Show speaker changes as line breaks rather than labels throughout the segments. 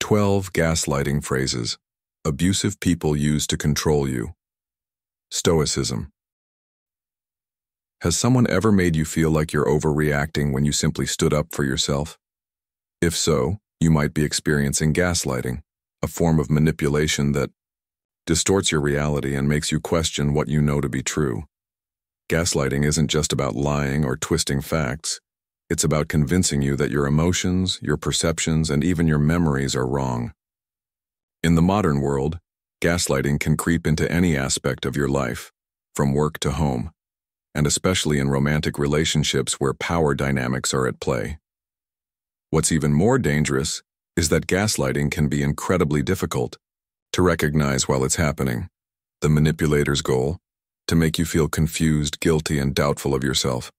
12 gaslighting phrases abusive people use to control you. Stoicism. Has someone ever made you feel like you're overreacting when you simply stood up for yourself? If so, you might be experiencing gaslighting, a form of manipulation that distorts your reality and makes you question what you know to be true. Gaslighting isn't just about lying or twisting facts. It's about convincing you that your emotions, your perceptions, and even your memories are wrong. In the modern world, gaslighting can creep into any aspect of your life, from work to home, and especially in romantic relationships where power dynamics are at play. What's even more dangerous is that gaslighting can be incredibly difficult to recognize while it's happening. The manipulator's goal? To make you feel confused, guilty, and doubtful of yourself.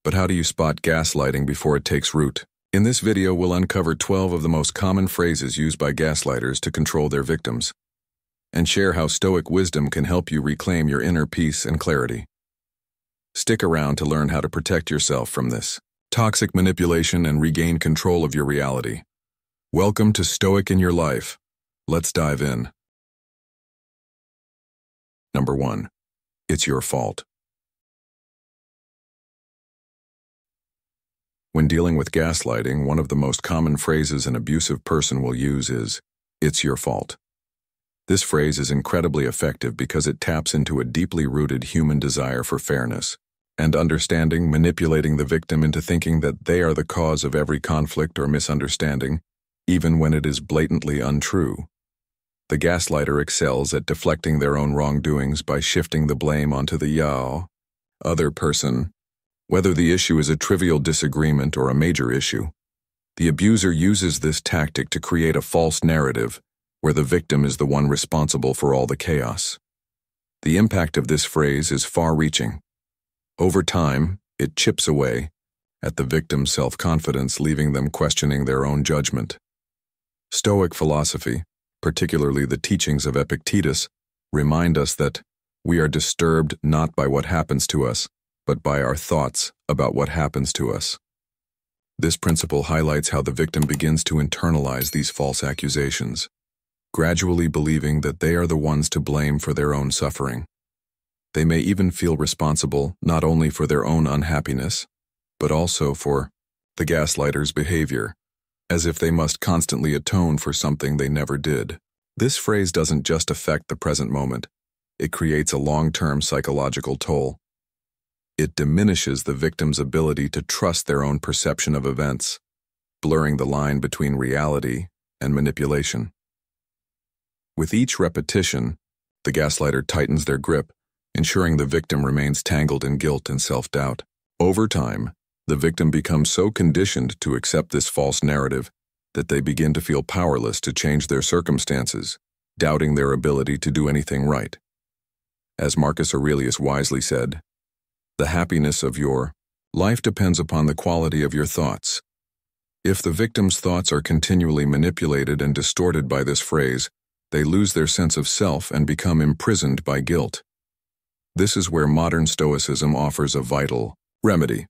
But how do you spot gaslighting before it takes root? In this video, we'll uncover 12 of the most common phrases used by gaslighters to control their victims, and share how Stoic wisdom can help you reclaim your inner peace and clarity. Stick around to learn how to protect yourself from this toxic manipulation and regain control of your reality. Welcome to Stoic in Your Life. Let's dive in. Number 1. It's your fault. When dealing with gaslighting, one of the most common phrases an abusive person will use is, "It's your fault." This phrase is incredibly effective because it taps into a deeply rooted human desire for fairness and understanding, manipulating the victim into thinking that they are the cause of every conflict or misunderstanding, even when it is blatantly untrue. The gaslighter excels at deflecting their own wrongdoings by shifting the blame onto the other person. Whether the issue is a trivial disagreement or a major issue, the abuser uses this tactic to create a false narrative where the victim is the one responsible for all the chaos. The impact of this phrase is far-reaching. Over time, it chips away at the victim's self-confidence, leaving them questioning their own judgment. Stoic philosophy, particularly the teachings of Epictetus, remind us that we are disturbed not by what happens to us, but by our thoughts about what happens to us. This principle highlights how the victim begins to internalize these false accusations, gradually believing that they are the ones to blame for their own suffering. They may even feel responsible not only for their own unhappiness, but also for the gaslighter's behavior, as if they must constantly atone for something they never did. This phrase doesn't just affect the present moment, it creates a long-term psychological toll. It diminishes the victim's ability to trust their own perception of events, blurring the line between reality and manipulation. With each repetition, the gaslighter tightens their grip, ensuring the victim remains tangled in guilt and self-doubt. Over time, the victim becomes so conditioned to accept this false narrative that they begin to feel powerless to change their circumstances, doubting their ability to do anything right. As Marcus Aurelius wisely said, "The happiness of your life depends upon the quality of your thoughts." If the victim's thoughts are continually manipulated and distorted by this phrase, they lose their sense of self and become imprisoned by guilt. This is where modern Stoicism offers a vital remedy.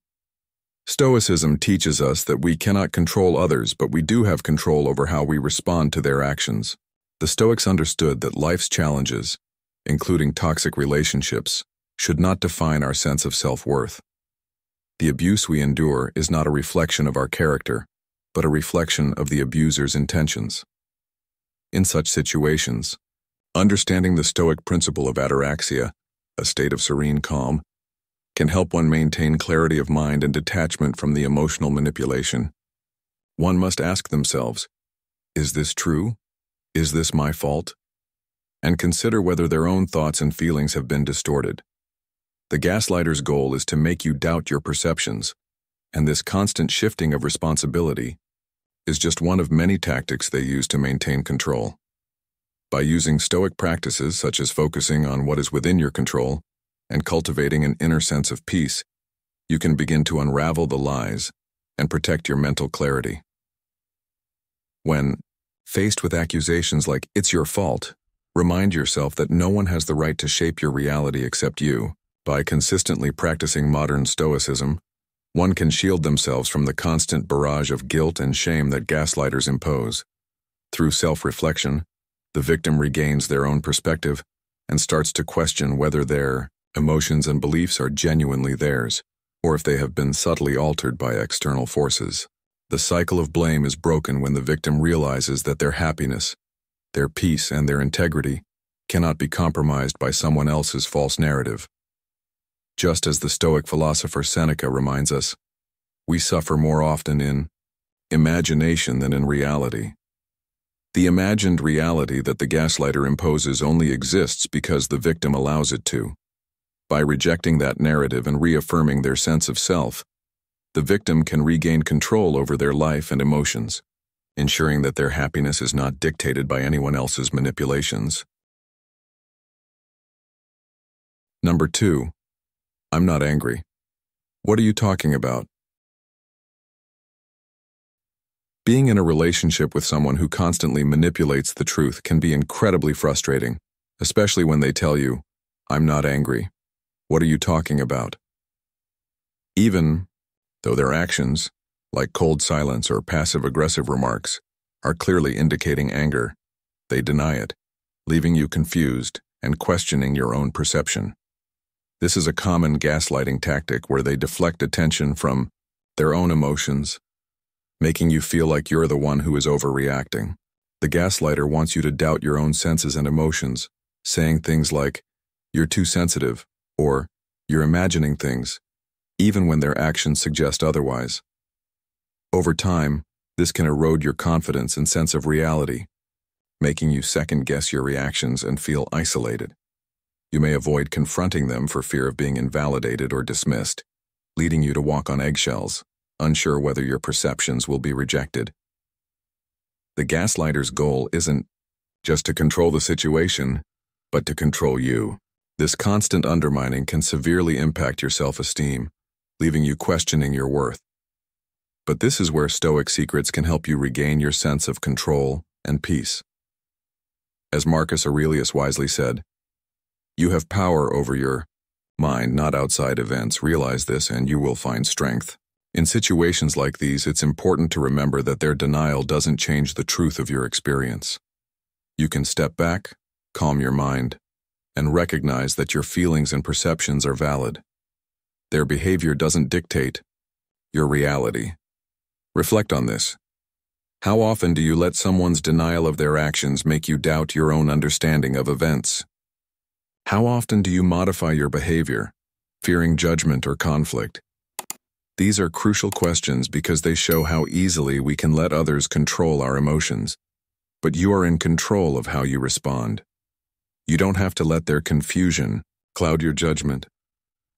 Stoicism teaches us that we cannot control others, but we do have control over how we respond to their actions. The Stoics understood that life's challenges, including toxic relationships, should not define our sense of self-worth. The abuse we endure is not a reflection of our character, but a reflection of the abuser's intentions. In such situations, understanding the Stoic principle of ataraxia, a state of serene calm, can help one maintain clarity of mind and detachment from the emotional manipulation. One must ask themselves, is this true? Is this my fault? And consider whether their own thoughts and feelings have been distorted. The gaslighter's goal is to make you doubt your perceptions, and this constant shifting of responsibility is just one of many tactics they use to maintain control. By using Stoic practices such as focusing on what is within your control and cultivating an inner sense of peace, you can begin to unravel the lies and protect your mental clarity. When faced with accusations like "it's your fault," remind yourself that no one has the right to shape your reality except you. By consistently practicing modern Stoicism, one can shield themselves from the constant barrage of guilt and shame that gaslighters impose. Through self-reflection, the victim regains their own perspective and starts to question whether their emotions and beliefs are genuinely theirs, or if they have been subtly altered by external forces. The cycle of blame is broken when the victim realizes that their happiness, their peace, and their integrity cannot be compromised by someone else's false narrative. Just as the Stoic philosopher Seneca reminds us, we suffer more often in imagination than in reality. The imagined reality that the gaslighter imposes only exists because the victim allows it to. By rejecting that narrative and reaffirming their sense of self, the victim can regain control over their life and emotions, ensuring that their happiness is not dictated by anyone else's manipulations. Number 2. I'm not angry. What are you talking about? Being in a relationship with someone who constantly manipulates the truth can be incredibly frustrating, especially when they tell you, I'm not angry. What are you talking about? Even though their actions, like cold silence or passive-aggressive remarks, are clearly indicating anger, they deny it, leaving you confused and questioning your own perception. This is a common gaslighting tactic where they deflect attention from their own emotions, making you feel like you're the one who is overreacting. The gaslighter wants you to doubt your own senses and emotions, saying things like, you're too sensitive, or you're imagining things, even when their actions suggest otherwise. Over time, this can erode your confidence and sense of reality, making you second-guess your reactions and feel isolated. You may avoid confronting them for fear of being invalidated or dismissed, leading you to walk on eggshells, unsure whether your perceptions will be rejected. The gaslighter's goal isn't just to control the situation, but to control you. This constant undermining can severely impact your self-esteem, leaving you questioning your worth. But this is where Stoic secrets can help you regain your sense of control and peace. As Marcus Aurelius wisely said, you have power over your mind, not outside events. Realize this and you will find strength. In situations like these, it's important to remember that their denial doesn't change the truth of your experience. You can step back, calm your mind, and recognize that your feelings and perceptions are valid. Their behavior doesn't dictate your reality. Reflect on this. How often do you let someone's denial of their actions make you doubt your own understanding of events? How often do you modify your behavior, fearing judgment or conflict? These are crucial questions because they show how easily we can let others control our emotions. But you are in control of how you respond. You don't have to let their confusion cloud your judgment.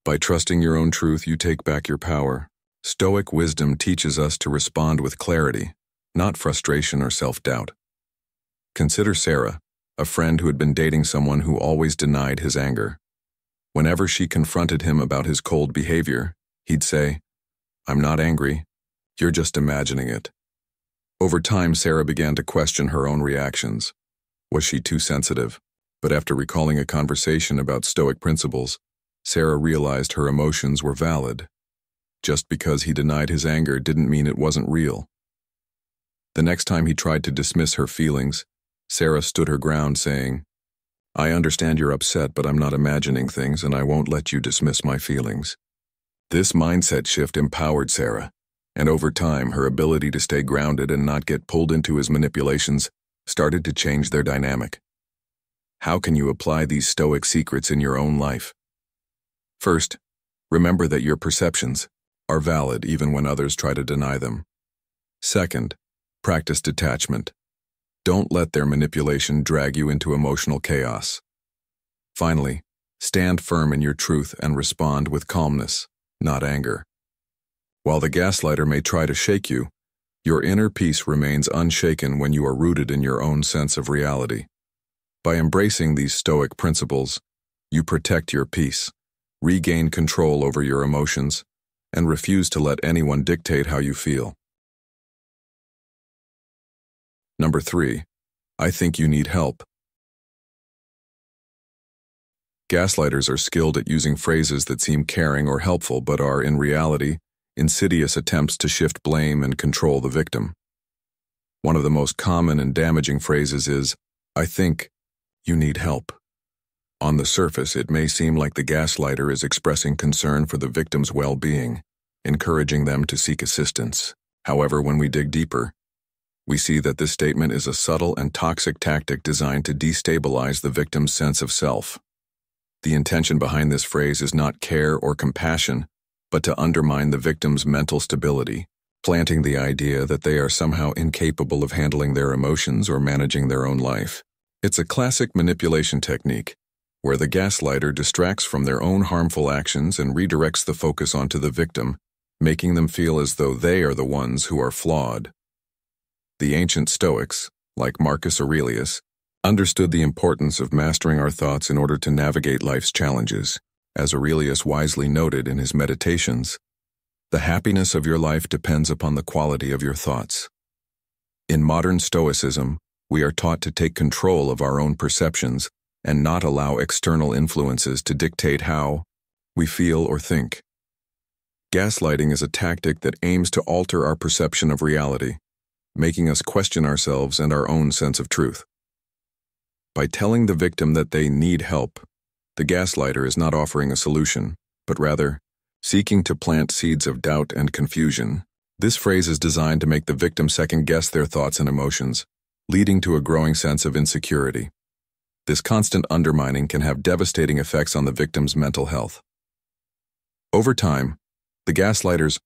By trusting your own truth, you take back your power. Stoic wisdom teaches us to respond with clarity, not frustration or self-doubt. Consider Sarah, a friend who had been dating someone who always denied his anger. Whenever she confronted him about his cold behavior, he'd say, I'm not angry, you're just imagining it. Over time, Sarah began to question her own reactions. Was she too sensitive? But after recalling a conversation about Stoic principles, Sarah realized her emotions were valid. Just because he denied his anger didn't mean it wasn't real. The next time he tried to dismiss her feelings, Sarah stood her ground, saying, I understand you're upset, but I'm not imagining things, and I won't let you dismiss my feelings. This mindset shift empowered Sarah, and over time, her ability to stay grounded and not get pulled into his manipulations started to change their dynamic. How can you apply these Stoic secrets in your own life? First, remember that your perceptions are valid even when others try to deny them. Second, practice detachment. Don't let their manipulation drag you into emotional chaos. Finally, stand firm in your truth and respond with calmness, not anger. While the gaslighter may try to shake you, your inner peace remains unshaken when you are rooted in your own sense of reality. By embracing these Stoic principles, you protect your peace, regain control over your emotions, and refuse to let anyone dictate how you feel. Number 3. I think you need help. Gaslighters are skilled at using phrases that seem caring or helpful but are, in reality, insidious attempts to shift blame and control the victim. One of the most common and damaging phrases is, "I think you need help." On the surface, it may seem like the gaslighter is expressing concern for the victim's well-being, encouraging them to seek assistance. However, when we dig deeper, we see that this statement is a subtle and toxic tactic designed to destabilize the victim's sense of self. The intention behind this phrase is not care or compassion, but to undermine the victim's mental stability, planting the idea that they are somehow incapable of handling their emotions or managing their own life. It's a classic manipulation technique, where the gaslighter distracts from their own harmful actions and redirects the focus onto the victim, making them feel as though they are the ones who are flawed. The ancient Stoics, like Marcus Aurelius, understood the importance of mastering our thoughts in order to navigate life's challenges. As Aurelius wisely noted in his Meditations, "The happiness of your life depends upon the quality of your thoughts." In modern Stoicism, we are taught to take control of our own perceptions and not allow external influences to dictate how we feel or think. Gaslighting is a tactic that aims to alter our perception of reality, making us question ourselves and our own sense of truth. By telling the victim that they need help, the gaslighter is not offering a solution, but rather seeking to plant seeds of doubt and confusion. This phrase is designed to make the victim second-guess their thoughts and emotions, leading to a growing sense of insecurity. This constant undermining can have devastating effects on the victim's mental health. Over time, the gaslighter's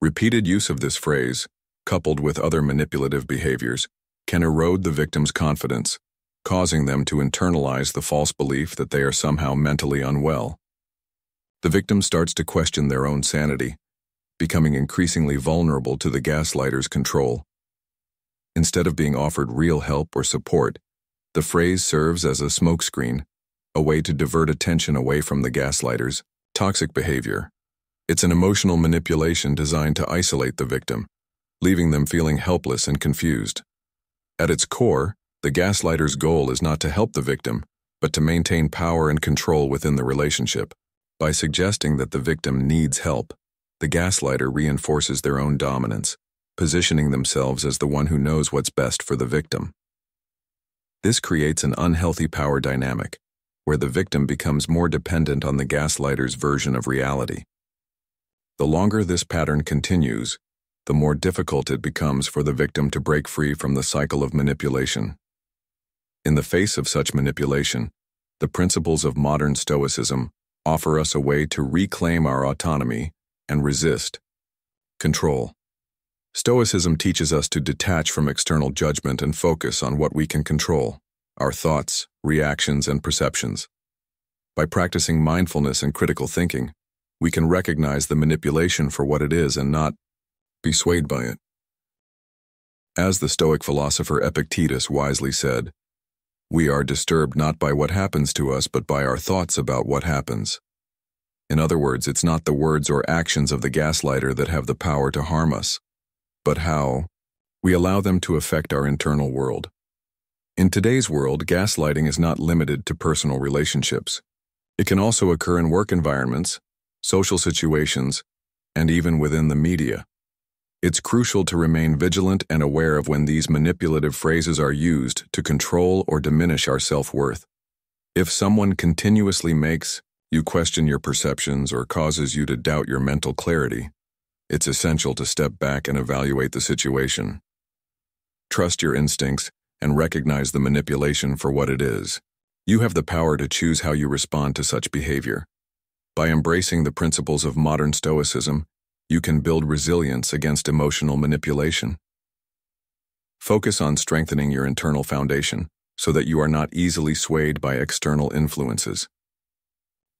repeated use of this phrase, coupled with other manipulative behaviors, can erode the victim's confidence, causing them to internalize the false belief that they are somehow mentally unwell. The victim starts to question their own sanity, becoming increasingly vulnerable to the gaslighter's control. Instead of being offered real help or support, the phrase serves as a smokescreen, a way to divert attention away from the gaslighter's toxic behavior. It's an emotional manipulation designed to isolate the victim, leaving them feeling helpless and confused. At its core, the gaslighter's goal is not to help the victim, but to maintain power and control within the relationship. By suggesting that the victim needs help, the gaslighter reinforces their own dominance, positioning themselves as the one who knows what's best for the victim. This creates an unhealthy power dynamic, where the victim becomes more dependent on the gaslighter's version of reality. The longer this pattern continues, the more difficult it becomes for the victim to break free from the cycle of manipulation. In the face of such manipulation, the principles of modern Stoicism offer us a way to reclaim our autonomy and resist control. Stoicism teaches us to detach from external judgment and focus on what we can control, our thoughts, reactions, and perceptions. By practicing mindfulness and critical thinking, we can recognize the manipulation for what it is and not be swayed by it. As the Stoic philosopher Epictetus wisely said, "We are disturbed not by what happens to us, but by our thoughts about what happens." In other words, it's not the words or actions of the gaslighter that have the power to harm us, but how we allow them to affect our internal world. In today's world, gaslighting is not limited to personal relationships. It can also occur in work environments, social situations, and even within the media. It's crucial to remain vigilant and aware of when these manipulative phrases are used to control or diminish our self-worth. If someone continuously makes you question your perceptions or causes you to doubt your mental clarity, it's essential to step back and evaluate the situation. Trust your instincts and recognize the manipulation for what it is. You have the power to choose how you respond to such behavior. By embracing the principles of modern Stoicism, you can build resilience against emotional manipulation. Focus on strengthening your internal foundation so that you are not easily swayed by external influences.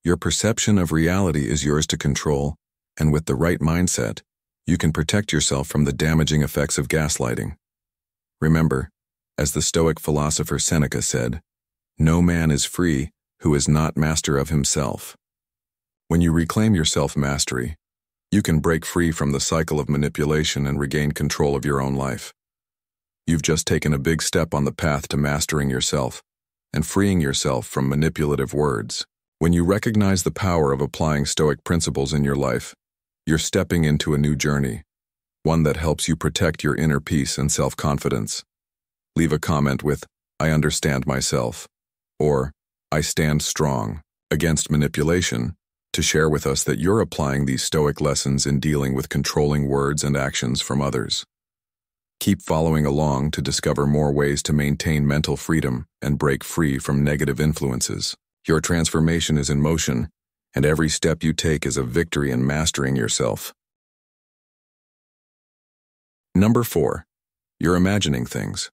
Your perception of reality is yours to control, and with the right mindset, you can protect yourself from the damaging effects of gaslighting. Remember, as the Stoic philosopher Seneca said, "No man is free who is not master of himself." When you reclaim your self-mastery, you can break free from the cycle of manipulation and regain control of your own life. You've just taken a big step on the path to mastering yourself and freeing yourself from manipulative words. When you recognize the power of applying Stoic principles in your life, you're stepping into a new journey, one that helps you protect your inner peace and self-confidence. Leave a comment with, "I understand myself," or "I stand strong," against manipulation, to share with us that you're applying these Stoic lessons in dealing with controlling words and actions from others. Keep following along to discover more ways to maintain mental freedom and break free from negative influences. Your transformation is in motion, and every step you take is a victory in mastering yourself. Number 4. You're imagining things.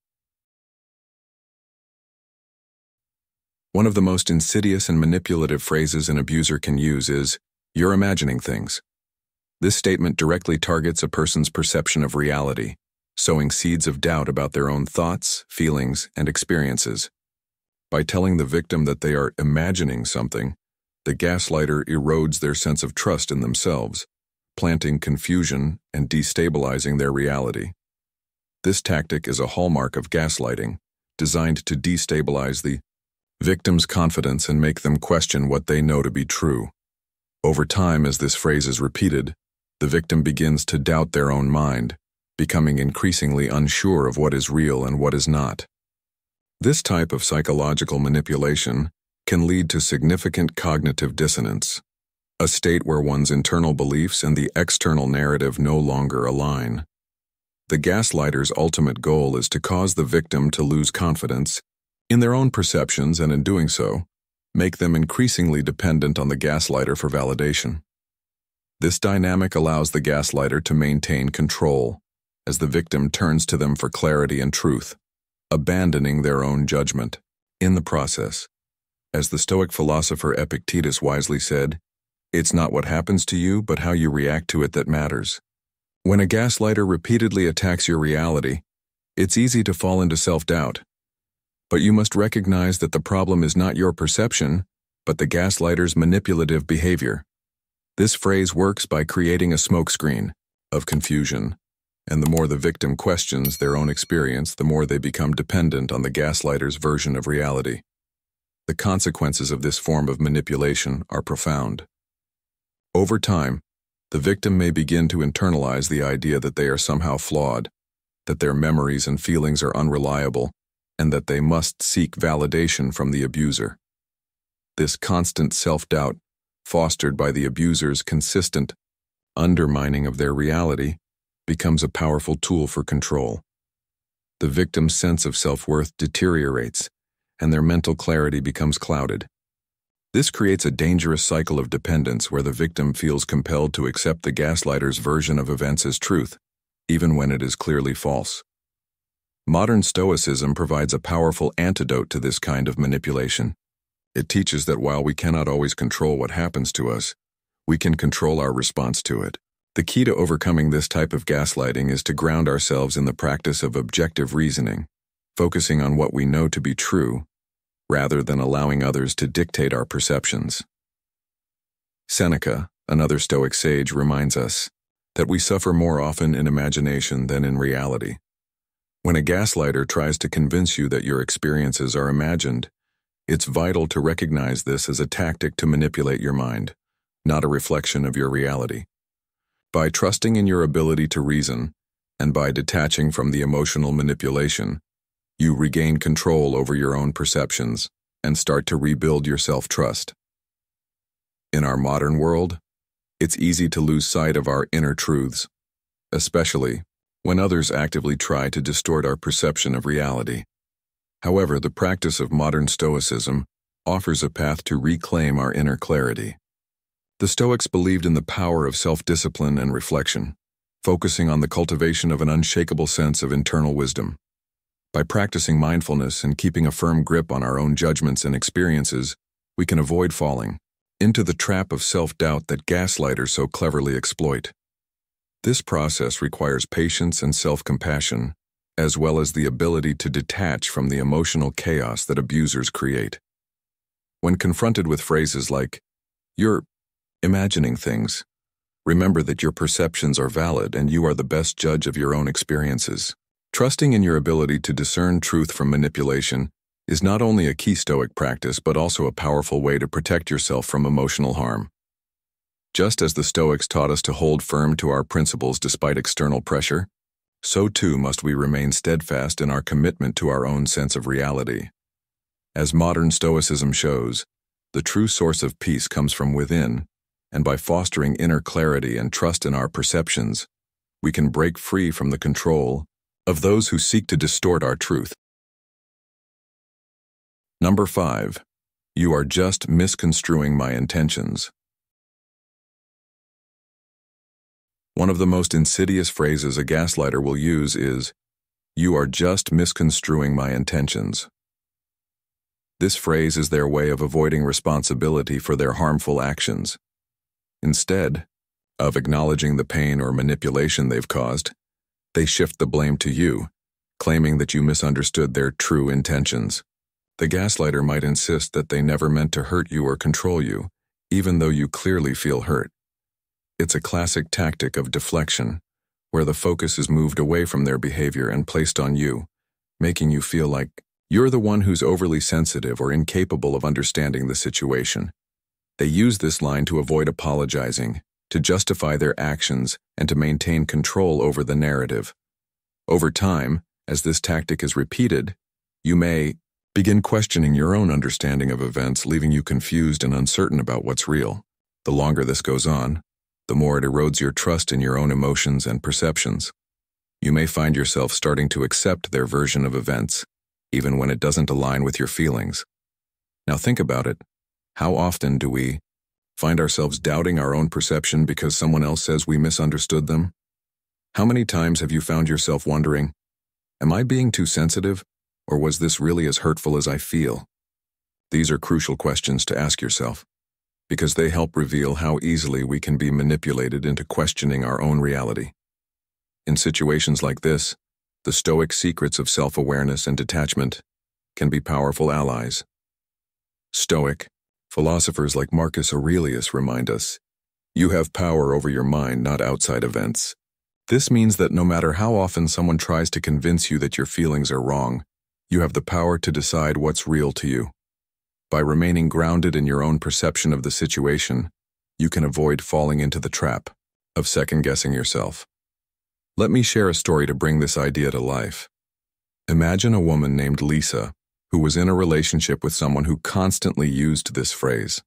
One of the most insidious and manipulative phrases an abuser can use is, "You're imagining things." This statement directly targets a person's perception of reality, sowing seeds of doubt about their own thoughts, feelings, and experiences. By telling the victim that they are imagining something, the gaslighter erodes their sense of trust in themselves, planting confusion and destabilizing their reality. This tactic is a hallmark of gaslighting, designed to destabilize the victim's confidence and make them question what they know to be true. Over time, as this phrase is repeated, the victim begins to doubt their own mind, becoming increasingly unsure of what is real and what is not. This type of psychological manipulation can lead to significant cognitive dissonance, a state where one's internal beliefs and the external narrative no longer align. The gaslighter's ultimate goal is to cause the victim to lose confidence in their own perceptions and, in doing so, make them increasingly dependent on the gaslighter for validation. This dynamic allows the gaslighter to maintain control, as the victim turns to them for clarity and truth, abandoning their own judgment. In the process, as the Stoic philosopher Epictetus wisely said, "It's not what happens to you, but how you react to it that matters." When a gaslighter repeatedly attacks your reality, it's easy to fall into self-doubt. But you must recognize that the problem is not your perception, but the gaslighter's manipulative behavior. This phrase works by creating a smokescreen of confusion, and the more the victim questions their own experience, the more they become dependent on the gaslighter's version of reality. The consequences of this form of manipulation are profound. Over time, the victim may begin to internalize the idea that they are somehow flawed, that their memories and feelings are unreliable, and that they must seek validation from the abuser. This constant self-doubt, fostered by the abuser's consistent undermining of their reality, becomes a powerful tool for control. The victim's sense of self-worth deteriorates, and their mental clarity becomes clouded. This creates a dangerous cycle of dependence where the victim feels compelled to accept the gaslighter's version of events as truth, even when it is clearly false. Modern Stoicism provides a powerful antidote to this kind of manipulation. It teaches that while we cannot always control what happens to us, we can control our response to it. The key to overcoming this type of gaslighting is to ground ourselves in the practice of objective reasoning, focusing on what we know to be true, rather than allowing others to dictate our perceptions. Seneca, another Stoic sage, reminds us that we suffer more often in imagination than in reality. When a gaslighter tries to convince you that your experiences are imagined, it's vital to recognize this as a tactic to manipulate your mind, not a reflection of your reality. By trusting in your ability to reason, and by detaching from the emotional manipulation, you regain control over your own perceptions and start to rebuild your self-trust. In our modern world, it's easy to lose sight of our inner truths, especially when others actively try to distort our perception of reality. However, the practice of modern Stoicism offers a path to reclaim our inner clarity. The Stoics believed in the power of self-discipline and reflection, focusing on the cultivation of an unshakable sense of internal wisdom. By practicing mindfulness and keeping a firm grip on our own judgments and experiences, we can avoid falling into the trap of self-doubt that gaslighters so cleverly exploit. This process requires patience and self-compassion, as well as the ability to detach from the emotional chaos that abusers create. When confronted with phrases like, "You're imagining things," remember that your perceptions are valid and you are the best judge of your own experiences. Trusting in your ability to discern truth from manipulation is not only a key Stoic practice but also a powerful way to protect yourself from emotional harm. Just as the Stoics taught us to hold firm to our principles despite external pressure, so too must we remain steadfast in our commitment to our own sense of reality. As modern Stoicism shows, the true source of peace comes from within, and by fostering inner clarity and trust in our perceptions, we can break free from the control of those who seek to distort our truth. Number 5. You are just misconstruing my intentions. One of the most insidious phrases a gaslighter will use is, "You are just misconstruing my intentions." This phrase is their way of avoiding responsibility for their harmful actions. Instead of acknowledging the pain or manipulation they've caused, they shift the blame to you, claiming that you misunderstood their true intentions. The gaslighter might insist that they never meant to hurt you or control you, even though you clearly feel hurt. It's a classic tactic of deflection, where the focus is moved away from their behavior and placed on you, making you feel like you're the one who's overly sensitive or incapable of understanding the situation. They use this line to avoid apologizing, to justify their actions, and to maintain control over the narrative. Over time, as this tactic is repeated, you may begin questioning your own understanding of events, leaving you confused and uncertain about what's real. The longer this goes on, the more it erodes your trust in your own emotions and perceptions. You may find yourself starting to accept their version of events, even when it doesn't align with your feelings. Now think about it. How often do we find ourselves doubting our own perception because someone else says we misunderstood them? How many times have you found yourself wondering, am I being too sensitive, or was this really as hurtful as I feel? These are crucial questions to ask yourself, because they help reveal how easily we can be manipulated into questioning our own reality. In situations like this, the Stoic secrets of self-awareness and detachment can be powerful allies. Stoic philosophers like Marcus Aurelius remind us, you have power over your mind, not outside events. This means that no matter how often someone tries to convince you that your feelings are wrong, you have the power to decide what's real to you. By remaining grounded in your own perception of the situation, you can avoid falling into the trap of second-guessing yourself. Let me share a story to bring this idea to life. Imagine a woman named Lisa, who was in a relationship with someone who constantly used this phrase.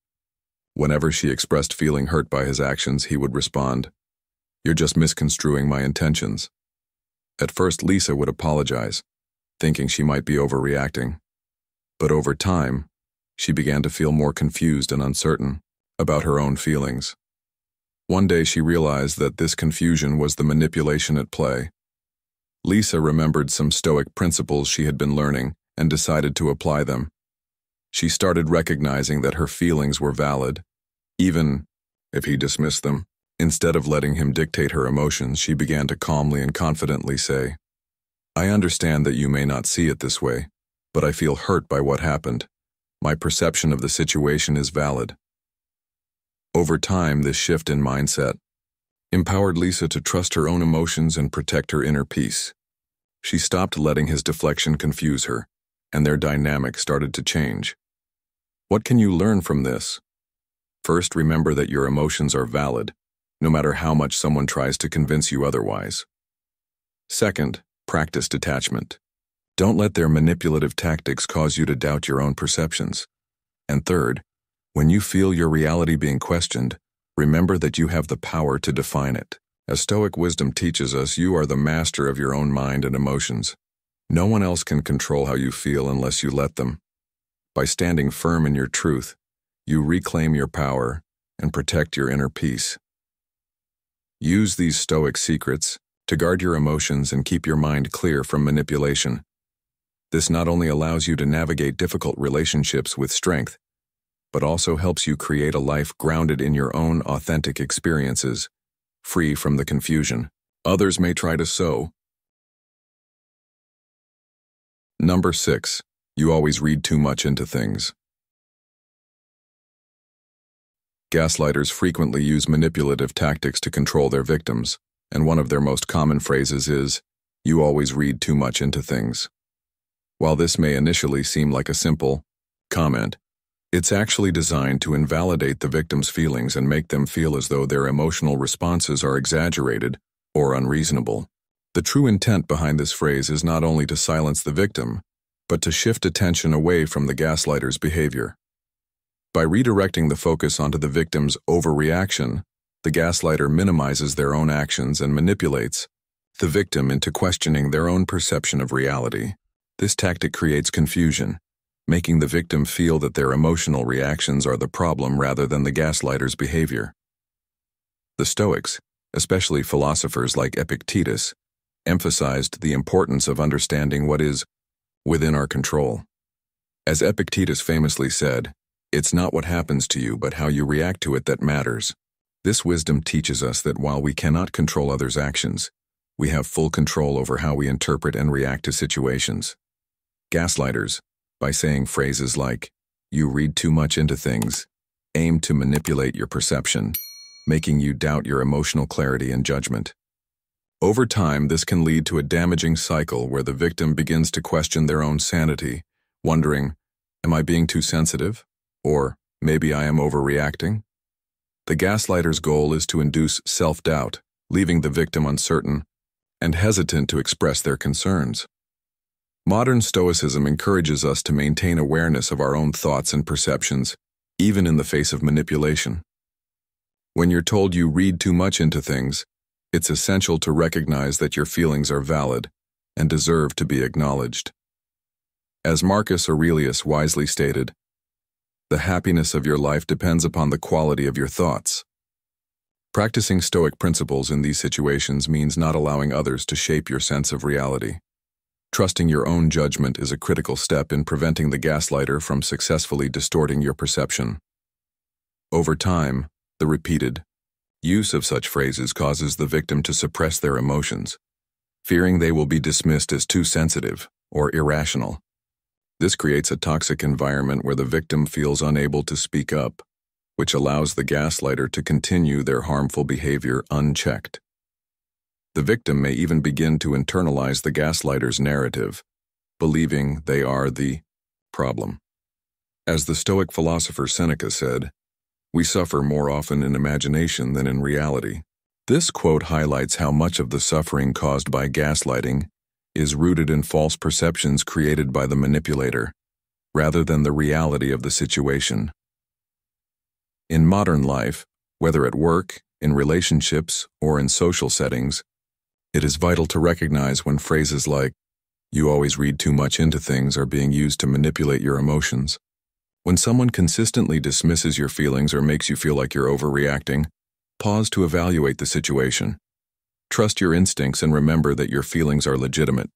Whenever she expressed feeling hurt by his actions, he would respond, "You're just misconstruing my intentions." At first, Lisa would apologize, thinking she might be overreacting. But over time, she began to feel more confused and uncertain about her own feelings. One day she realized that this confusion was the manipulation at play. Lisa remembered some Stoic principles she had been learning and decided to apply them. She started recognizing that her feelings were valid, even if he dismissed them. Instead of letting him dictate her emotions, she began to calmly and confidently say, "I understand that you may not see it this way, but I feel hurt by what happened. My perception of the situation is valid." Over time, this shift in mindset empowered Lisa to trust her own emotions and protect her inner peace. She stopped letting his deflection confuse her, and their dynamic started to change. What can you learn from this? First, remember that your emotions are valid, no matter how much someone tries to convince you otherwise. Second, practice detachment. Don't let their manipulative tactics cause you to doubt your own perceptions. And third, when you feel your reality being questioned, remember that you have the power to define it. As Stoic wisdom teaches us, you are the master of your own mind and emotions. No one else can control how you feel unless you let them. By standing firm in your truth, you reclaim your power and protect your inner peace. Use these Stoic secrets to guard your emotions and keep your mind clear from manipulation. This not only allows you to navigate difficult relationships with strength, but also helps you create a life grounded in your own authentic experiences, free from the confusion others may try to sow. Number 6. You always read too much into things. Gaslighters frequently use manipulative tactics to control their victims, and one of their most common phrases is, "You always read too much into things." While this may initially seem like a simple comment, It's actually designed to invalidate the victim's feelings and make them feel as though their emotional responses are exaggerated or unreasonable. The true intent behind this phrase is not only to silence the victim, but to shift attention away from the gaslighter's behavior. By redirecting the focus onto the victim's overreaction, the gaslighter minimizes their own actions and manipulates the victim into questioning their own perception of reality. This tactic creates confusion, making the victim feel that their emotional reactions are the problem rather than the gaslighter's behavior. The Stoics, especially philosophers like Epictetus, emphasized the importance of understanding what is within our control. As Epictetus famously said, "It's not what happens to you, but how you react to it that matters." This wisdom teaches us that while we cannot control others' actions, we have full control over how we interpret and react to situations. Gaslighters, by saying phrases like, "You read too much into things," aim to manipulate your perception, making you doubt your emotional clarity and judgment. Over time, this can lead to a damaging cycle where the victim begins to question their own sanity, wondering, "Am I being too sensitive?" Or, "Maybe I am overreacting?" The gaslighter's goal is to induce self-doubt, leaving the victim uncertain and hesitant to express their concerns. Modern Stoicism encourages us to maintain awareness of our own thoughts and perceptions, even in the face of manipulation. When you're told you read too much into things, it's essential to recognize that your feelings are valid and deserve to be acknowledged. As Marcus Aurelius wisely stated, "The happiness of your life depends upon the quality of your thoughts." Practicing Stoic principles in these situations means not allowing others to shape your sense of reality. Trusting your own judgment is a critical step in preventing the gaslighter from successfully distorting your perception. Over time, the repeated use of such phrases causes the victim to suppress their emotions, fearing they will be dismissed as too sensitive or irrational. This creates a toxic environment where the victim feels unable to speak up, which allows the gaslighter to continue their harmful behavior unchecked. The victim may even begin to internalize the gaslighter's narrative, believing they are the problem. As the Stoic philosopher Seneca said, "We suffer more often in imagination than in reality." This quote highlights how much of the suffering caused by gaslighting is rooted in false perceptions created by the manipulator, rather than the reality of the situation. In modern life, whether at work, in relationships, or in social settings, it is vital to recognize when phrases like, "You always read too much into things," are being used to manipulate your emotions. When someone consistently dismisses your feelings or makes you feel like you're overreacting, pause to evaluate the situation. Trust your instincts and remember that your feelings are legitimate.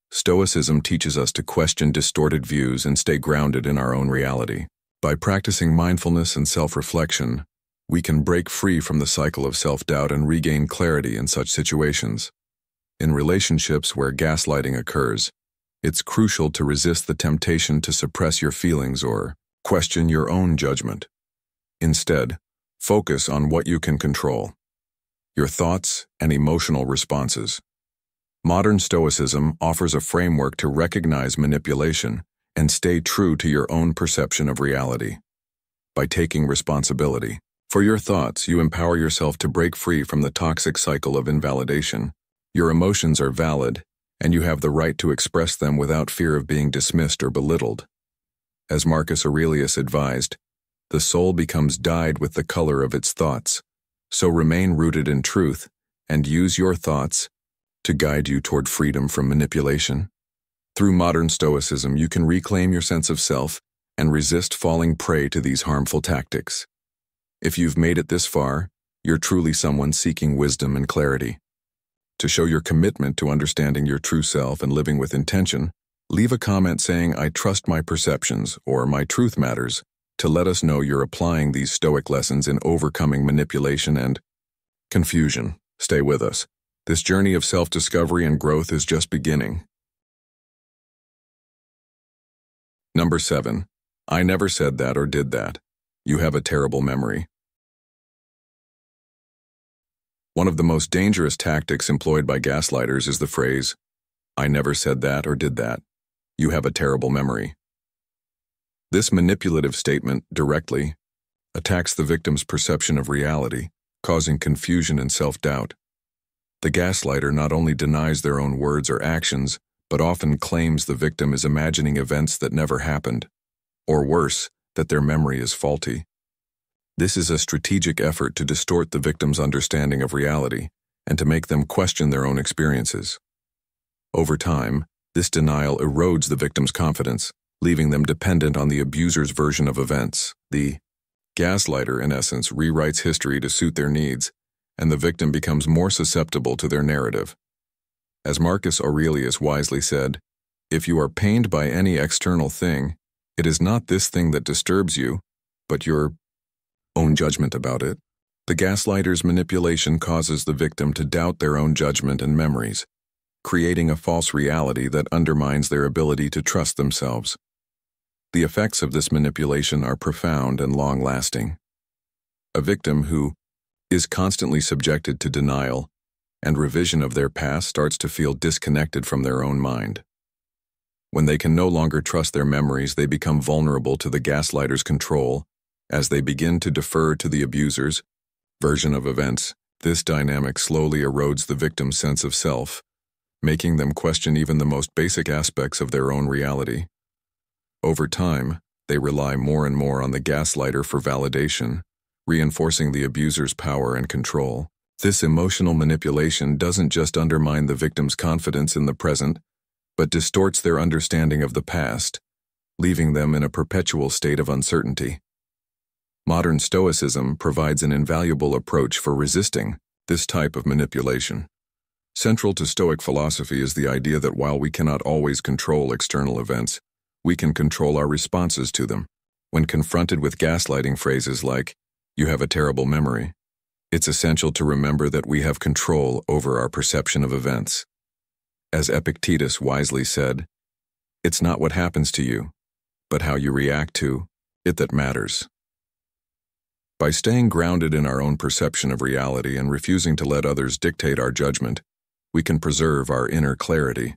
Stoicism teaches us to question distorted views and stay grounded in our own reality. By practicing mindfulness and self-reflection, we can break free from the cycle of self-doubt and regain clarity in such situations. In relationships where gaslighting occurs, it's crucial to resist the temptation to suppress your feelings or question your own judgment. Instead, focus on what you can control: your thoughts and emotional responses. Modern Stoicism offers a framework to recognize manipulation and stay true to your own perception of reality. By taking responsibility for your thoughts, you empower yourself to break free from the toxic cycle of invalidation. Your emotions are valid, and you have the right to express them without fear of being dismissed or belittled. As Marcus Aurelius advised, "The soul becomes dyed with the color of its thoughts." So remain rooted in truth and use your thoughts to guide you toward freedom from manipulation. Through modern Stoicism, you can reclaim your sense of self and resist falling prey to these harmful tactics. If you've made it this far, you're truly someone seeking wisdom and clarity. To show your commitment to understanding your true self and living with intention, leave a comment saying, "I trust my perceptions," or "My truth matters," to let us know you're applying these Stoic lessons in overcoming manipulation and confusion. Stay with us. This journey of self-discovery and growth is just beginning. Number 7. I never said that or did that. You have a terrible memory. One of the most dangerous tactics employed by gaslighters is the phrase, "I never said that or did that. You have a terrible memory." This manipulative statement directly attacks the victim's perception of reality, causing confusion and self-doubt. The gaslighter not only denies their own words or actions, but often claims the victim is imagining events that never happened, or worse, that their memory is faulty. This is a strategic effort to distort the victim's understanding of reality and to make them question their own experiences. Over time, this denial erodes the victim's confidence, leaving them dependent on the abuser's version of events. The gaslighter, in essence, rewrites history to suit their needs, and the victim becomes more susceptible to their narrative. As Marcus Aurelius wisely said, "If you are pained by any external thing, it is not this thing that disturbs you, but your own judgment about it." The gaslighter's manipulation causes the victim to doubt their own judgment and memories, creating a false reality that undermines their ability to trust themselves. The effects of this manipulation are profound and long-lasting. A victim who is constantly subjected to denial and revision of their past starts to feel disconnected from their own mind. When they can no longer trust their memories, they become vulnerable to the gaslighter's control. As they begin to defer to the abuser's version of events, this dynamic slowly erodes the victim's sense of self, making them question even the most basic aspects of their own reality. Over time, they rely more and more on the gaslighter for validation, reinforcing the abuser's power and control. This emotional manipulation doesn't just undermine the victim's confidence in the present, but distorts their understanding of the past, leaving them in a perpetual state of uncertainty. Modern Stoicism provides an invaluable approach for resisting this type of manipulation. Central to Stoic philosophy is the idea that while we cannot always control external events, we can control our responses to them. When confronted with gaslighting phrases like, "You have a terrible memory," it's essential to remember that we have control over our perception of events. As Epictetus wisely said, "It's not what happens to you, but how you react to it that matters." By staying grounded in our own perception of reality and refusing to let others dictate our judgment, we can preserve our inner clarity.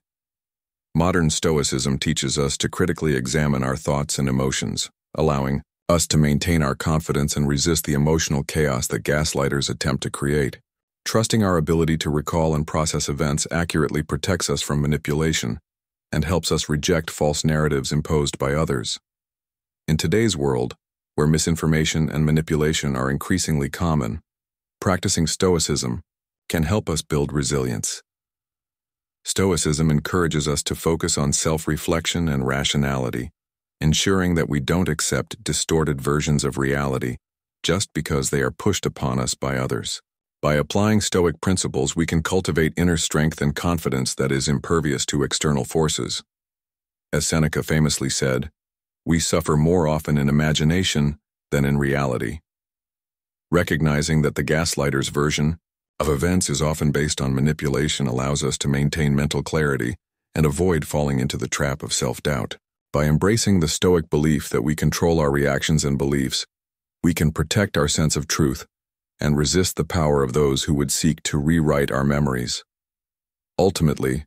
Modern Stoicism teaches us to critically examine our thoughts and emotions, allowing us to maintain our confidence and resist the emotional chaos that gaslighters attempt to create. Trusting our ability to recall and process events accurately protects us from manipulation and helps us reject false narratives imposed by others. In today's world, where misinformation and manipulation are increasingly common, practicing Stoicism can help us build resilience. Stoicism encourages us to focus on self-reflection and rationality, ensuring that we don't accept distorted versions of reality just because they are pushed upon us by others. By applying Stoic principles, we can cultivate inner strength and confidence that is impervious to external forces. As Seneca famously said, "We suffer more often in imagination than in reality." Recognizing that the gaslighter's version of events is often based on manipulation allows us to maintain mental clarity and avoid falling into the trap of self-doubt. By embracing the Stoic belief that we control our reactions and beliefs, we can protect our sense of truth and resist the power of those who would seek to rewrite our memories. Ultimately,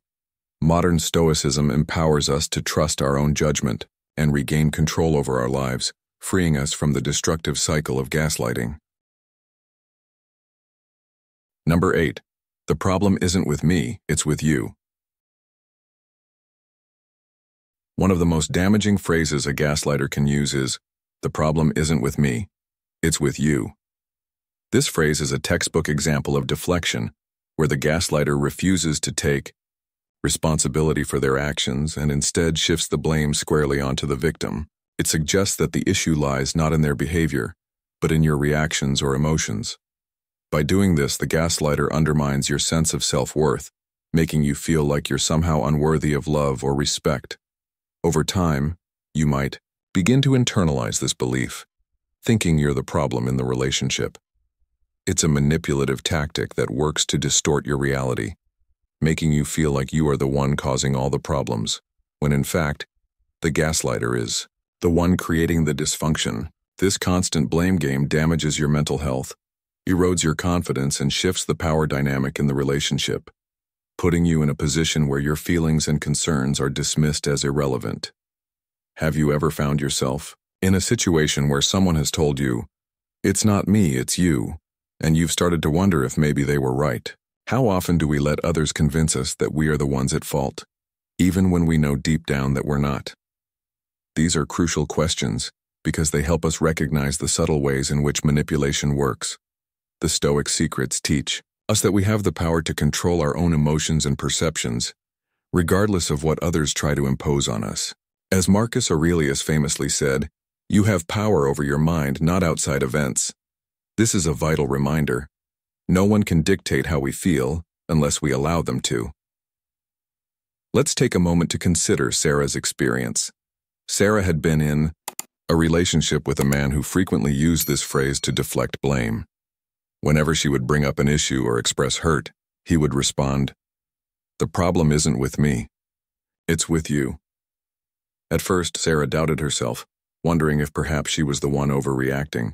modern Stoicism empowers us to trust our own judgment and regain control over our lives, freeing us from the destructive cycle of gaslighting. Number 8. The problem isn't with me, it's with you. One of the most damaging phrases a gaslighter can use is, "The problem isn't with me, it's with you." This phrase is a textbook example of deflection, where the gaslighter refuses to take responsibility for their actions and instead shifts the blame squarely onto the victim. It suggests that the issue lies not in their behavior, but in your reactions or emotions. By doing this, the gaslighter undermines your sense of self-worth, making you feel like you're somehow unworthy of love or respect. Over time, you might begin to internalize this belief, thinking you're the problem in the relationship. It's a manipulative tactic that works to distort your reality, making you feel like you are the one causing all the problems, when in fact, the gaslighter is the one creating the dysfunction. This constant blame game damages your mental health, erodes your confidence, and shifts the power dynamic in the relationship, putting you in a position where your feelings and concerns are dismissed as irrelevant. Have you ever found yourself in a situation where someone has told you, "It's not me, it's you," and you've started to wonder if maybe they were right? How often do we let others convince us that we are the ones at fault, even when we know deep down that we're not? These are crucial questions because they help us recognize the subtle ways in which manipulation works. The Stoic secrets teach us that we have the power to control our own emotions and perceptions, regardless of what others try to impose on us. As Marcus Aurelius famously said, "You have power over your mind, not outside events." This is a vital reminder. No one can dictate how we feel unless we allow them to. Let's take a moment to consider Sarah's experience. Sarah had been in a relationship with a man who frequently used this phrase to deflect blame. Whenever she would bring up an issue or express hurt, he would respond, "The problem isn't with me. It's with you." At first, Sarah doubted herself, wondering if perhaps she was the one overreacting.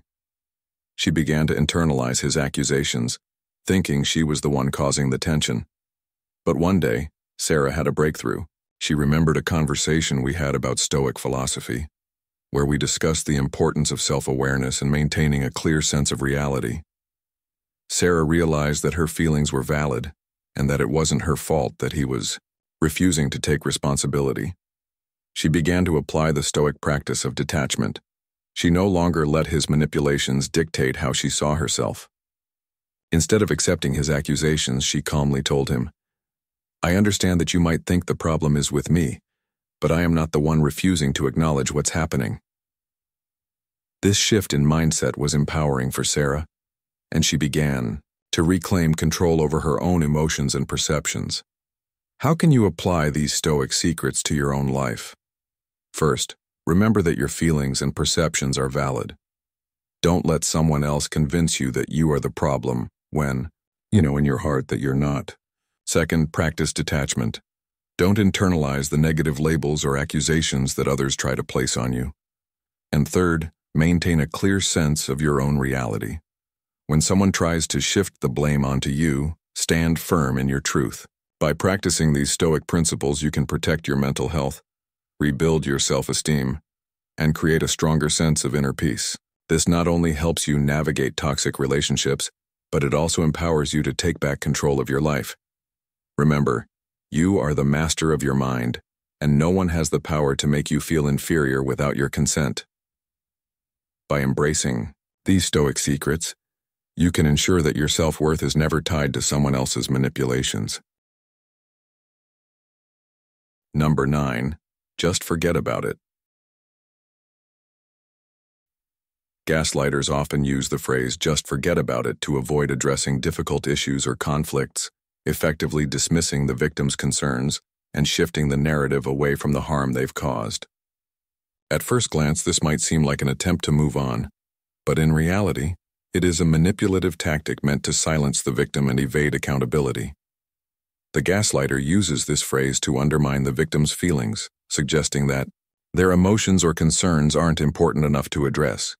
She began to internalize his accusations, thinking she was the one causing the tension. But one day, Sarah had a breakthrough. She remembered a conversation we had about Stoic philosophy, where we discussed the importance of self-awareness and maintaining a clear sense of reality. Sarah realized that her feelings were valid and that it wasn't her fault that he was refusing to take responsibility. She began to apply the Stoic practice of detachment. She no longer let his manipulations dictate how she saw herself. Instead of accepting his accusations, she calmly told him, "I understand that you might think the problem is with me, but I am not the one refusing to acknowledge what's happening." This shift in mindset was empowering for Sarah, and she began to reclaim control over her own emotions and perceptions. How can you apply these Stoic secrets to your own life? First, remember that your feelings and perceptions are valid. Don't let someone else convince you that you are the problem when, you know in your heart that you're not. Second, practice detachment. Don't internalize the negative labels or accusations that others try to place on you. And third, maintain a clear sense of your own reality. When someone tries to shift the blame onto you, stand firm in your truth. By practicing these Stoic principles, you can protect your mental health, rebuild your self-esteem, and create a stronger sense of inner peace. This not only helps you navigate toxic relationships, but it also empowers you to take back control of your life. Remember, you are the master of your mind, and no one has the power to make you feel inferior without your consent. By embracing these Stoic secrets, you can ensure that your self-worth is never tied to someone else's manipulations. Number 9. Just forget about it. Gaslighters often use the phrase "just forget about it" to avoid addressing difficult issues or conflicts, effectively dismissing the victim's concerns and shifting the narrative away from the harm they've caused. At first glance, this might seem like an attempt to move on, but in reality, it is a manipulative tactic meant to silence the victim and evade accountability. The gaslighter uses this phrase to undermine the victim's feelings, suggesting that their emotions or concerns aren't important enough to address.